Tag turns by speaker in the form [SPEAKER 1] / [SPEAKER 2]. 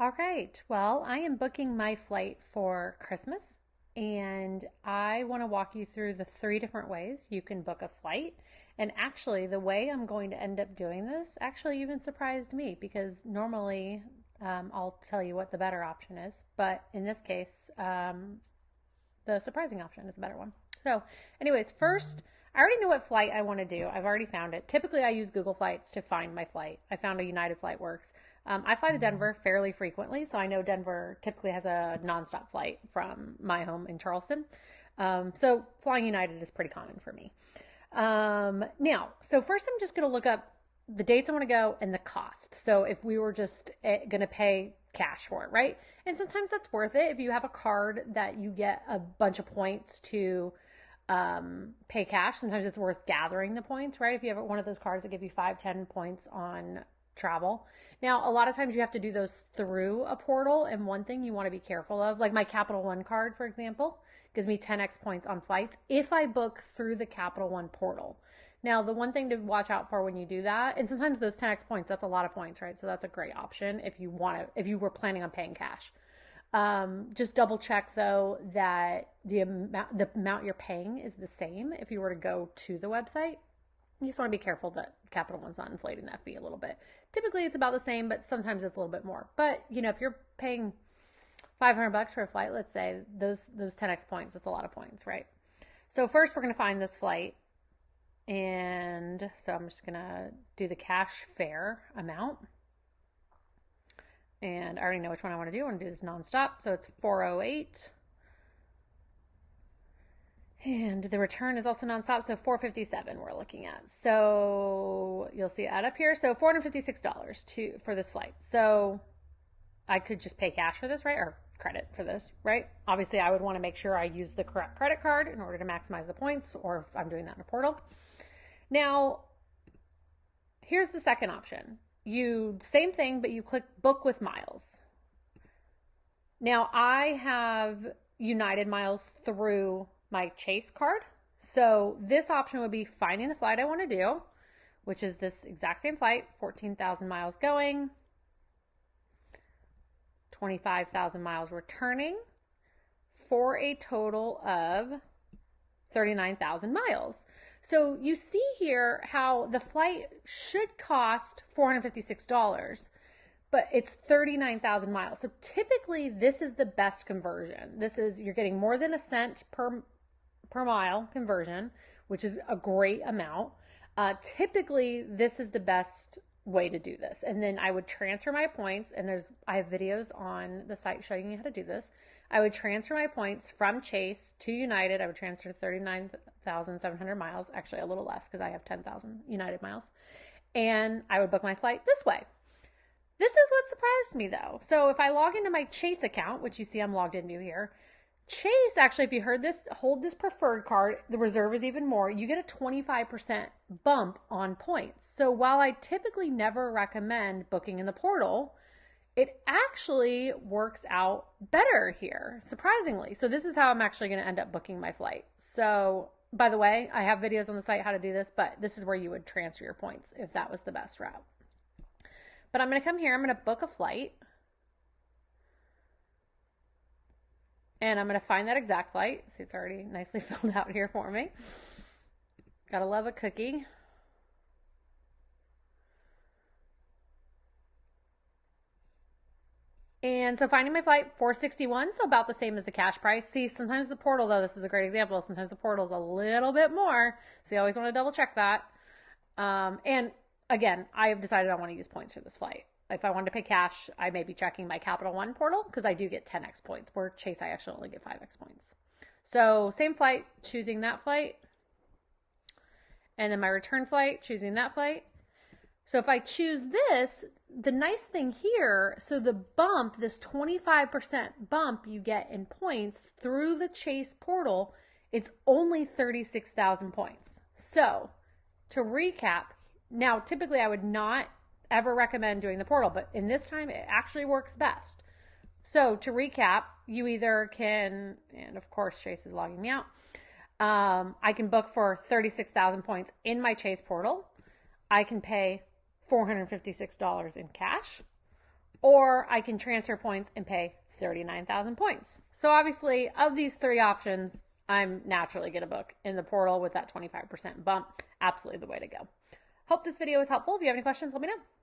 [SPEAKER 1] All right. Well, I am booking my flight for Christmas, and I want to walk you through the three different ways you can book a flight. And actually, the way I'm going to end up doing this actually even surprised me because normally I'll tell you what the better option is. But in this case, the surprising option is a better one. So, anyways, first, I already know what flight I want to do. I've already found it. Typically, I use Google Flights to find my flight. I found a United Flight Works. I fly to Denver fairly frequently, so I know Denver typically has a nonstop flight from my home in Charleston. So flying United is pretty common for me. Now, so first I'm just going to look up the dates I want to go and the cost. So if we were just going to pay cash for it, right? And sometimes that's worth it if you have a card that you get a bunch of points to pay cash. Sometimes it's worth gathering the points, right? If you have one of those cards that give you 5, 10 points on travel. Now, a lot of times you have to do those through a portal. And one thing you want to be careful of, like my Capital One card, for example, gives me 10x points on flights if I book through the Capital One portal. Now, the one thing to watch out for when you do that, and sometimes those 10x points, that's a lot of points, right? So that's a great option if you want to, if you were planning on paying cash. Just double check though that the amount you're paying is the same if you were to go to the website. You just want to be careful that Capital One's not inflating that fee a little bit. Typically it's about the same, but sometimes it's a little bit more. But you know, if you're paying $500 for a flight, let's say those 10x points, that's a lot of points, right? So first we're going to find this flight. And so I'm just going to do the cash fare amount. And I already know which one I want to do. I want to do this nonstop. So it's 408. And the return is also nonstop. So 457 we're looking at. So you'll see it add up here. So $456 for this flight. So I could just pay cash for this, right? Or credit for this, right? Obviously, I would want to make sure I use the correct credit card in order to maximize the points, or if I'm doing that in a portal. Now, here's the second option. Same thing, but you click book with miles. Now, I have United miles through my Chase card. So this option would be finding the flight I want to do, which is this exact same flight, 14,000 miles going, 25,000 miles returning, for a total of 39,000 miles. So you see here how the flight should cost $456, but it's 39,000 miles. So typically this is the best conversion. You're getting more than a cent per mile conversion, which is a great amount. Typically this is the best way to do this. And then I would transfer my points, and I have videos on the site showing you how to do this. I would transfer my points from Chase to United. I would transfer 39,700 miles, actually a little less because I have 10,000 United miles. And I would book my flight this way. This is what surprised me though. So if I log into my Chase account, which you see I'm logged into here, Chase, actually, if you hold this preferred card, the reserve is even more. You get a 25% bump on points. So while I typically never recommend booking in the portal, it actually works out better here, surprisingly. So this is how I'm actually going to end up booking my flight. So by the way, I have videos on the site how to do this, but this is where you would transfer your points if that was the best route. But I'm going to come here. I'm going to book a flight. And I'm going to find that exact flight. See, it's already nicely filled out here for me. Gotta love a cookie. And so finding my flight, $461, so about the same as the cash price. See, sometimes the portal, though, this is a great example, sometimes the portal is a little bit more. So you always want to double check that. And again, I have decided I want to use points for this flight. If I wanted to pay cash, I may be checking my Capital One portal because I do get 10x points. Where Chase, I actually only get 5x points. So same flight, choosing that flight. And then my return flight, choosing that flight. So if I choose this, the nice thing here, so the bump, this 25% bump you get in points through the Chase portal, it's only 36,000 points. So to recap, now typically I would not ever recommend doing the portal, but in this time it actually works best. So to recap, you either can, and of course Chase is logging me out, I can book for 36,000 points in my Chase portal. I can pay $456 in cash, or I can transfer points and pay 39,000 points. So obviously, of these three options, I'm naturally going to book in the portal with that 25% bump. Absolutely the way to go. Hope this video was helpful. If you have any questions, let me know.